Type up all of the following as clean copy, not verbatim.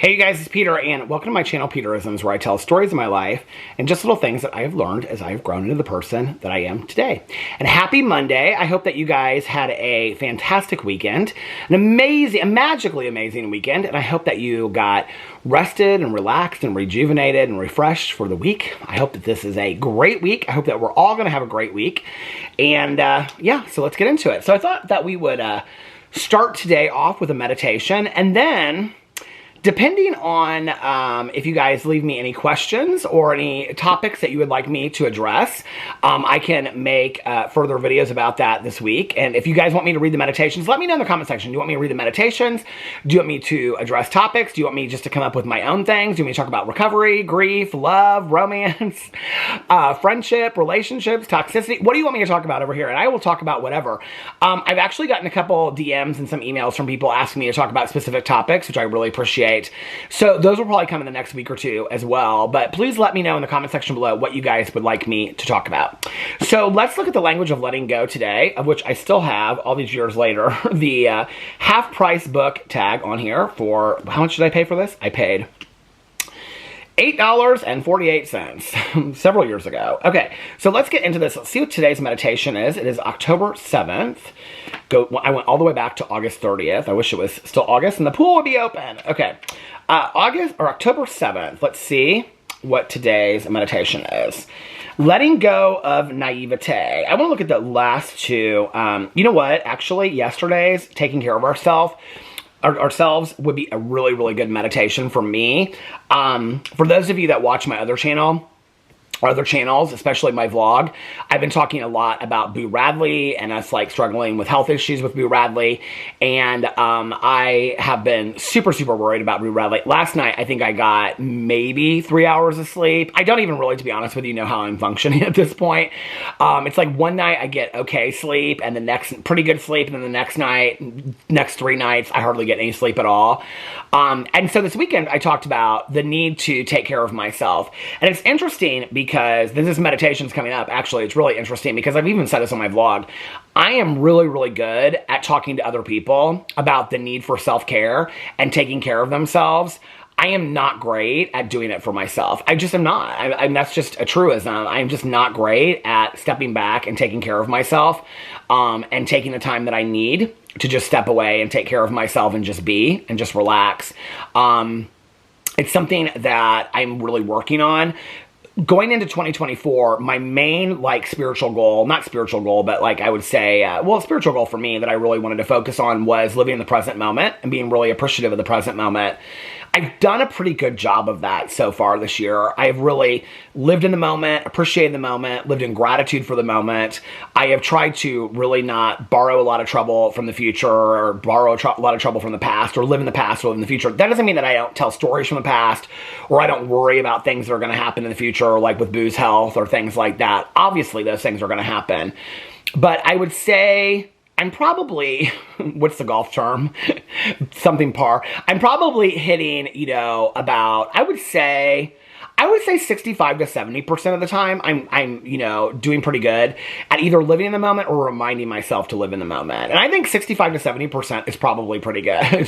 Hey you guys, it's Peter, and welcome to my channel, Peterisms, where I tell stories of my life and just little things that I have learned as I have grown into the person that I am today. And happy Monday. I hope that you guys had a fantastic weekend, an amazing, a magically amazing weekend, and I hope that you got rested and relaxed and rejuvenated and refreshed for the week. I hope that this is a great week. I hope that we're all going to have a great week. And yeah, so let's get into it. So I thought that we would start today off with a meditation, and then depending on if you guys leave me any questions or any topics that you would like me to address, I can make further videos about that this week. And if you guys want me to read the meditations, let me know in the comment section. Do you want me to read the meditations? Do you want me to address topics? Do you want me just to come up with my own things? Do you want me to talk about recovery, grief, love, romance, friendship, relationships, toxicity? What do you want me to talk about over here? And I will talk about whatever. I've actually gotten a couple DMs and some emails from people asking me to talk about specific topics, which I really appreciate. So those will probably come in the next week or two as well, but please let me know in the comment section below what you guys would like me to talk about. So let's look at the language of letting go today, of which I still have, all these years later, the half-price book tag on here for, how much did I pay for this? I paid $8.48 several years ago. Okay, so let's get into this. Let's see what today's meditation is. It is October 7th. I went all the way back to August 30th. I wish it was still August and the pool would be open. Okay, October 7th. Let's see what today's meditation is. Letting go of naivete. I want to look at the last two. You know what? Actually, yesterday's taking care of ourselves would be a really, really good meditation for me. For those of you that watch my other channel, or other channels, especially my vlog, I've been talking a lot about Boo Radley and us like struggling with health issues with Boo Radley. And I have been super, super worried about Boo Radley. Last night, I think I got maybe 3 hours of sleep. I don't even really, to be honest with you, know how I'm functioning at this point. It's like one night I get okay sleep and the next pretty good sleep. And then the next night, next 3 nights, I hardly get any sleep at all. And so this weekend I talked about the need to take care of myself. And it's interesting because this meditation's coming up. Actually, it's really interesting because I've even said this on my vlog. I am really, really good at talking to other people about the need for self-care and taking care of themselves. I am not great at doing it for myself. I just am not. That's just a truism. I'm just not great at stepping back and taking care of myself and taking the time that I need to just step away and take care of myself and just be and just relax. It's something that I'm really working on. Going into 2024, my main, spiritual goal, not spiritual goal, but I would say, a spiritual goal for me that I really wanted to focus on was living in the present moment and being really appreciative of the present moment. I've done a pretty good job of that so far this year. I've really lived in the moment, appreciated the moment, lived in gratitude for the moment. I have tried to really not borrow a lot of trouble from the future or borrow a lot of trouble from the past or live in the past or live in the future. That doesn't mean that I don't tell stories from the past or I don't worry about things that are going to happen in the future, like with Boo's health or things like that. Obviously, those things are going to happen. But I would say I'm probably, what's the golf term? Something par. I'm probably hitting, about, I would say 65 to 70% of the time, I'm doing pretty good at either living in the moment or reminding myself to live in the moment. And I think 65 to 70% is probably pretty good,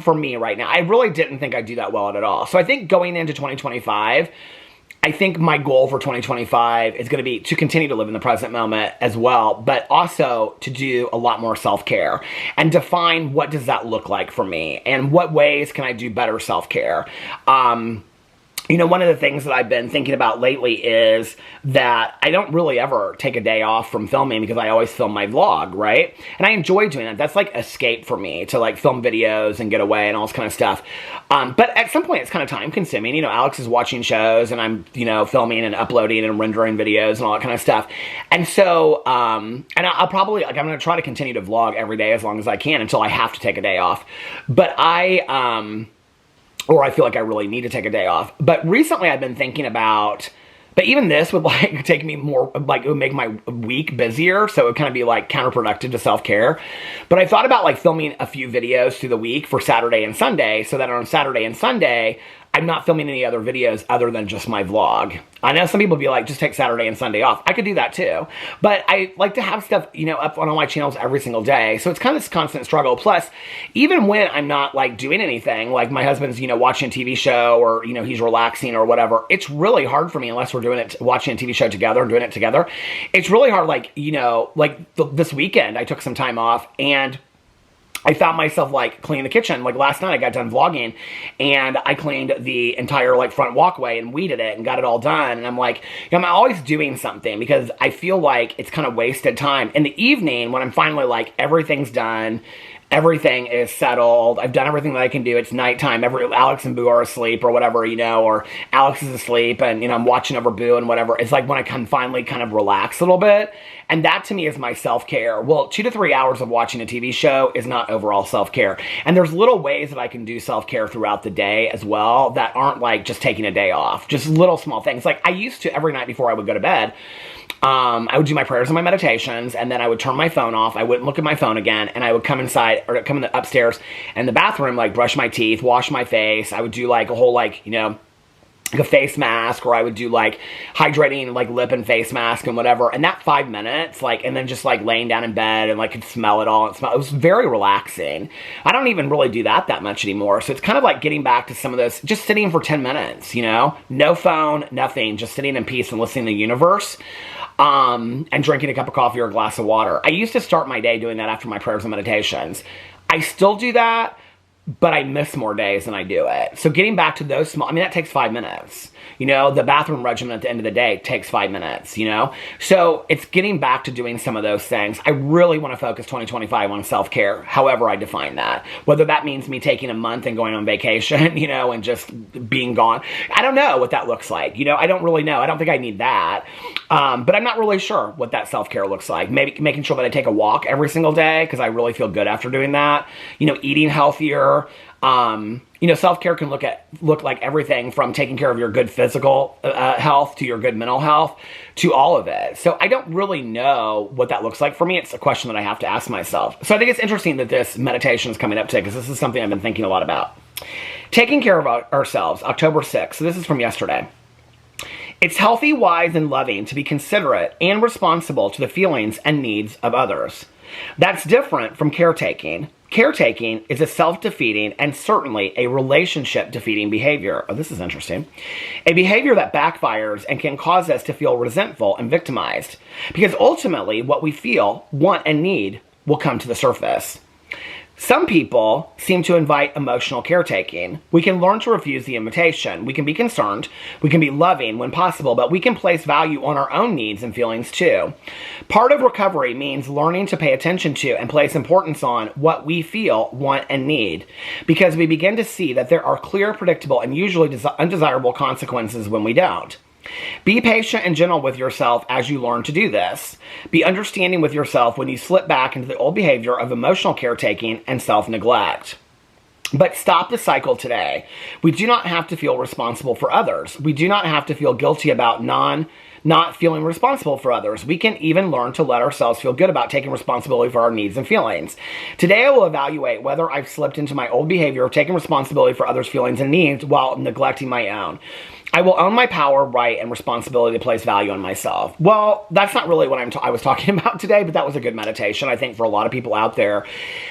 for me right now. I really didn't think I'd do that well at all. So I think going into 2025, I think my goal for 2025 is going to be to continue to live in the present moment as well, but also to do a lot more self-care and define what does that look like for me and what ways can I do better self-care. One of the things that I've been thinking about lately is that I don't really ever take a day off from filming because I always film my vlog, right? And I enjoy doing that. That's like escape for me to film videos and get away and all this kind of stuff. But at some point it's kind of time consuming. Alex is watching shows and I'm, filming and uploading and rendering videos and all that kind of stuff. And so, and I'll probably, I'm going to try to continue to vlog every day as long as I can until I have to take a day off. But or I feel like I really need to take a day off. But recently I've been thinking about, but even this would take me more, it would make my week busier. So it would kind of be counterproductive to self-care. But I thought about filming a few videos through the week for Saturday and Sunday so that on Saturday and Sunday, I'm not filming any other videos other than just my vlog. I know some people be like, just take Saturday and Sunday off. I could do that too. But I like to have stuff, you know, up on all my channels every single day. So it's kind of this constant struggle. Plus, even when I'm not like doing anything, like my husband's, you know, watching a TV show or, you know, he's relaxing or whatever, it's really hard for me unless we're doing it, watching a TV show together and doing it together. It's really hard, like, you know, like this weekend I took some time off and I found myself like cleaning the kitchen. Like last night I got done vlogging and I cleaned the entire like front walkway and weeded it and got it all done. And I'm like, you know, I'm always doing something because I feel like it's kind of wasted time. In the evening when I'm finally like everything's done, everything is settled, I've done everything that I can do, it's nighttime, Alex and Boo are asleep or whatever, you know, or Alex is asleep and, you know, I'm watching over Boo and whatever. It's like when I can finally kind of relax a little bit. And that to me is my self-care. Well, 2 to 3 hours of watching a TV show is not overall self-care. And there's little ways that I can do self-care throughout the day as well that aren't like just taking a day off. Just little small things. Like I used to every night before I would go to bed, I would do my prayers and my meditations, and then I would turn my phone off. I wouldn't look at my phone again, and I would come inside, or come in the upstairs and the bathroom, like brush my teeth, wash my face. I would do like a whole like, you know, like a face mask, or I would do like hydrating like lip and face mask and whatever. And that 5 minutes, like, and then just like laying down in bed and like could smell it all. It was very relaxing. I don't even really do that much anymore. So it's kind of like getting back to some of this, just sitting for 10 minutes, you know, no phone, nothing, just sitting in peace and listening to the universe. And drinking a cup of coffee or a glass of water. I used to start my day doing that after my prayers and meditations. I still do that, but I miss more days than I do it. So getting back to those small, I mean, that takes 5 minutes. You know, the bathroom regimen at the end of the day takes 5 minutes, you know? So it's getting back to doing some of those things. I really want to focus 2025 on self-care, however I define that. Whether that means me taking a month and going on vacation, you know, and just being gone. I don't know what that looks like. You know, I don't really know. I don't think I need that. But I'm not really sure what that self-care looks like. Maybe making sure that I take a walk every single day because I really feel good after doing that. You know, eating healthier. You know, self-care can look like everything from taking care of your good physical health to your good mental health to all of it. So I don't really know what that looks like for me. It's a question that I have to ask myself. So I think it's interesting that this meditation is coming up today because this is something I've been thinking a lot about. Taking care of ourselves, October 6th. So this is from yesterday. It's healthy, wise, and loving to be considerate and responsible to the feelings and needs of others. That's different from caretaking. Caretaking is a self-defeating and certainly a relationship-defeating behavior. Oh, this is interesting. A behavior that backfires and can cause us to feel resentful and victimized. Because ultimately, what we feel, want, and need will come to the surface. Some people seem to invite emotional caretaking. We can learn to refuse the invitation. We can be concerned. We can be loving when possible, but we can place value on our own needs and feelings too. Part of recovery means learning to pay attention to and place importance on what we feel, want, and need, because we begin to see that there are clear, predictable, and usually undesirable consequences when we don't. Be patient and gentle with yourself as you learn to do this. Be understanding with yourself when you slip back into the old behavior of emotional caretaking and self-neglect. But stop the cycle today. We do not have to feel responsible for others. We do not have to feel guilty about not feeling responsible for others. We can even learn to let ourselves feel good about taking responsibility for our needs and feelings. Today I will evaluate whether I've slipped into my old behavior of taking responsibility for others' feelings and needs while neglecting my own. I will own my power, right, and responsibility to place value on myself. Well, that's not really what I was talking about today, but that was a good meditation, I think, for a lot of people out there,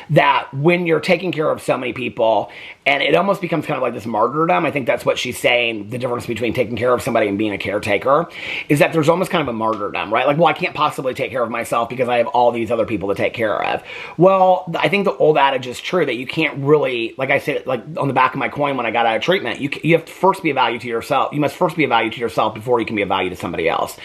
that when you're taking care of so many people, and it almost becomes kind of like this martyrdom, I think that's what she's saying, the difference between taking care of somebody and being a caretaker, is that there's almost kind of a martyrdom, right? Like, well, I can't possibly take care of myself because I have all these other people to take care of. Well, I think the old adage is true, that you can't really, like I said, like on the back of my coin when I got out of treatment, you have to first be a value to yourself. You must first be a value to yourself before you can be a value to somebody else.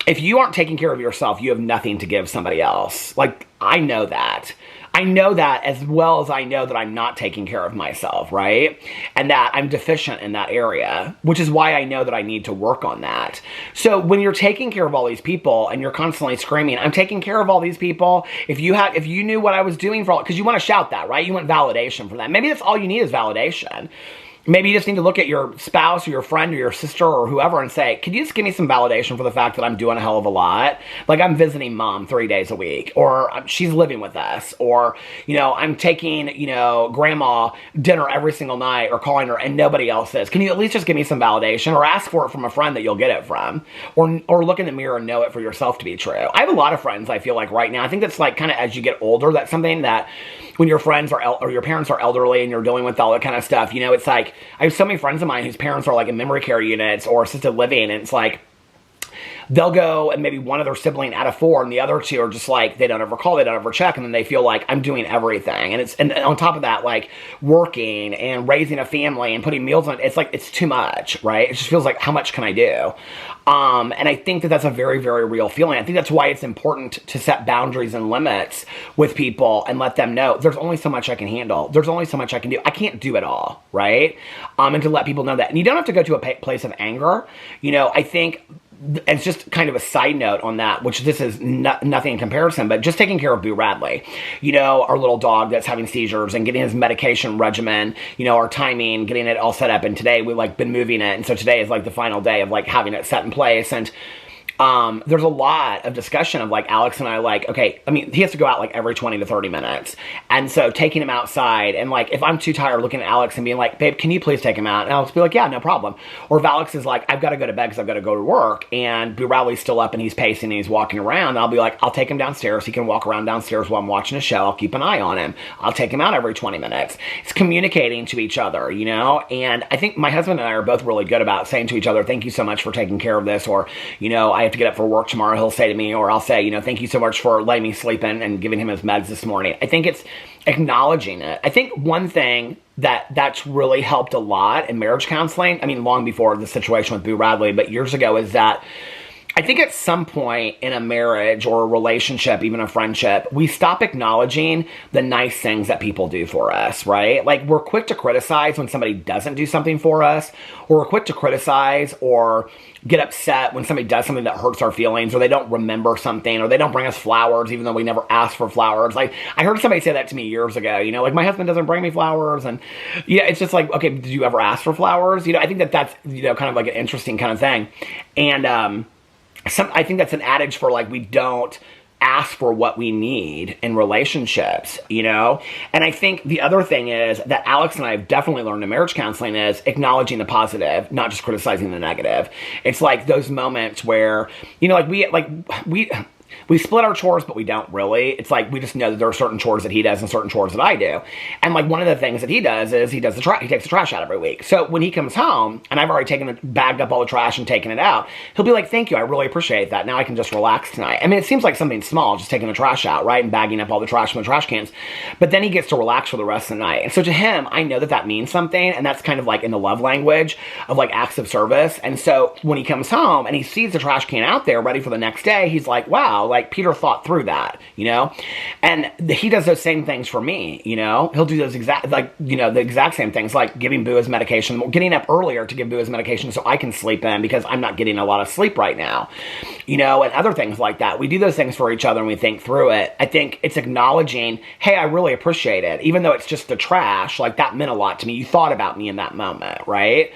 If you aren't taking care of yourself, you have nothing to give somebody else. Like, I know that. I know that as well as I know that I'm not taking care of myself, right? And that I'm deficient in that area, which is why I know that I need to work on that. So when you're taking care of all these people and you're constantly screaming, I'm taking care of all these people, if you knew what I was doing for all, because you want to shout that, right? You want validation from that. Maybe that's all you need is validation. maybe you just need to look at your spouse or your friend or your sister or whoever and say, could you just give me some validation for the fact that I'm doing a hell of a lot? Like, I'm visiting mom 3 days a week, or she's living with us, or, I'm taking, grandma dinner every single night, or calling her and nobody else is. Can you at least just give me some validation, or ask for it from a friend that you'll get it from, or look in the mirror and know it for yourself to be true? I have a lot of friends, I feel like, right now. I think that's like kind of as you get older, that's something that when your friends are or your parents are elderly and you're dealing with all that kind of stuff, it's like, I have so many friends of mine whose parents are like in memory care units or assisted living, and it's like, they'll go and maybe one of their sibling out of 4 and the other 2 are just like, they don't ever call, they don't ever check, and then they feel like I'm doing everything. And on top of that, like working and raising a family and putting meals on, it's like, it's too much, right? It just feels like, how much can I do? And I think that that's a very, very real feeling. I think that's why it's important to set boundaries and limits with people and let them know there's only so much I can handle. There's only so much I can do. I can't do it all, right? And to let people know that. And you don't have to go to a place of anger. I think it's just kind of a side note on that, which this is nothing in comparison, but just taking care of Boo Radley, our little dog that's having seizures, and getting his medication regimen, our timing, getting it all set up. And today we been moving it. And so today is like the final day of like having it set in place. And there's a lot of discussion of like Alex and I, like, okay, I mean, he has to go out like every 20 to 30 minutes. And so taking him outside, and like, if I'm too tired looking at Alex and being like, babe, can you please take him out? And Alex will be like, yeah, no problem. Or if Alex is like, I've got to go to bed because I've got to go to work, and Boo Radley's still up and he's pacing and he's walking around, and I'll be like, I'll take him downstairs. He can walk around downstairs while I'm watching a show. I'll keep an eye on him. I'll take him out every 20 minutes. It's communicating to each other, and I think my husband and I are both really good about saying to each other, thank you so much for taking care of this, or, I have to get up for work tomorrow. He'll say to me, or I'll say, thank you so much for letting me sleep in and giving him his meds this morning. I think it's acknowledging it. I think one thing that's really helped a lot in marriage counseling, I mean, long before the situation with Boo Radley, but years ago, is that I think at some point in a marriage or a relationship, even a friendship, we stop acknowledging the nice things that people do for us, right? Like, we're quick to criticize when somebody doesn't do something for us, or we're quick to criticize or get upset when somebody does something that hurts our feelings, or they don't remember something, or they don't bring us flowers even though we never asked for flowers. Like, I heard somebody say that to me years ago, like, my husband doesn't bring me flowers, and yeah, it's just like, okay, did you ever ask for flowers? I think that's, kind of like an interesting kind of thing. And I think that's an adage for like, we don't ask for what we need in relationships, And I think the other thing is that Alex and I have definitely learned in marriage counseling is acknowledging the positive, not just criticizing the negative. It's like those moments where, we split our chores, but we don't really. It's like, we just know that there are certain chores that he does and certain chores that I do. And like, one of the things that he does is he takes the trash out every week. So when he comes home and I've already bagged up all the trash and taken it out, he'll be like, thank you, I really appreciate that. Now I can just relax tonight. I mean, it seems like something small, just taking the trash out, right? And bagging up all the trash from the trash cans. But then he gets to relax for the rest of the night. And so to him, I know that means something. And that's kind of like in the love language of like acts of service. And so when he comes home and he sees the trash can out there ready for the next day, he's like, wow, like Peter thought through that, and he does those same things for me, he'll do those the exact same things, like giving Boo his medication, getting up earlier to give Boo his medication so I can sleep in because I'm not getting a lot of sleep right now, and other things like that. We do those things for each other and we think through it. I think it's acknowledging, hey, I really appreciate it, even though it's just the trash, like that meant a lot to me. You thought about me in that moment, right?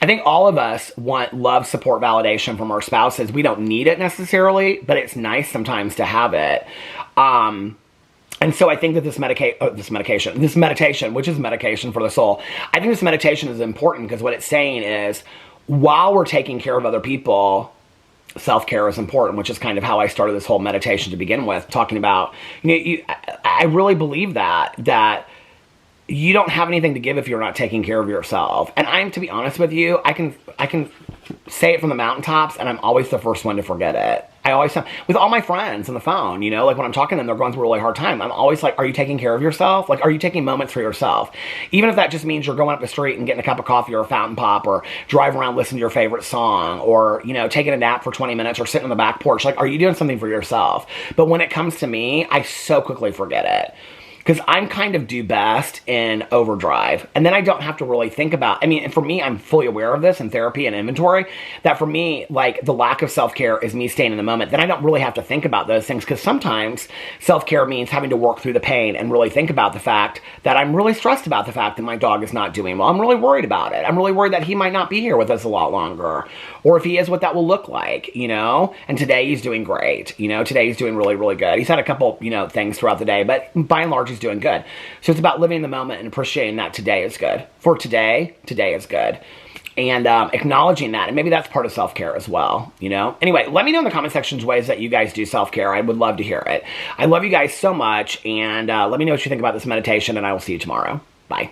I think all of us want love, support, validation from our spouses. We don't need it necessarily, but it's nice sometimes to have it. And so I think that this meditation, which is medication for the soul, I think this meditation is important because what it's saying is, while we're taking care of other people, self-care is important, which is kind of how I started this whole meditation to begin with, talking about, I really believe that you don't have anything to give if you're not taking care of yourself. And to be honest with you, I can say it from the mountaintops, and I'm always the first one to forget it. I always have, with all my friends on the phone, like when I'm talking to them, they're going through a really hard time. I'm always like, are you taking care of yourself? Like, are you taking moments for yourself? Even if that just means you're going up the street and getting a cup of coffee or a fountain pop, or driving around listening to your favorite song, or, taking a nap for 20 minutes or sitting on the back porch. Like, are you doing something for yourself? But when it comes to me, I so quickly forget it. because I'm kind of do best in overdrive. And then I don't have to really think about, I mean, and for me, I'm fully aware of this in therapy and inventory, that for me, like, the lack of self-care is me staying in the moment. Then I don't really have to think about those things, because sometimes self-care means having to work through the pain and really think about the fact that I'm really stressed about the fact that my dog is not doing well. I'm really worried about it. I'm really worried that he might not be here with us a lot longer. Or if he is, what that will look like, you know? And today he's doing great. You know, today he's doing really, really good. He's had a couple, you know, things throughout the day, but by and large, he's doing good. So it's about living in the moment and appreciating that today is good. For today, today is good. And acknowledging that. And maybe that's part of self-care as well, you know? Anyway, let me know in the comment sections ways that you guys do self-care. I would love to hear it. I love you guys so much. And let me know what you think about this meditation, and I will see you tomorrow. Bye.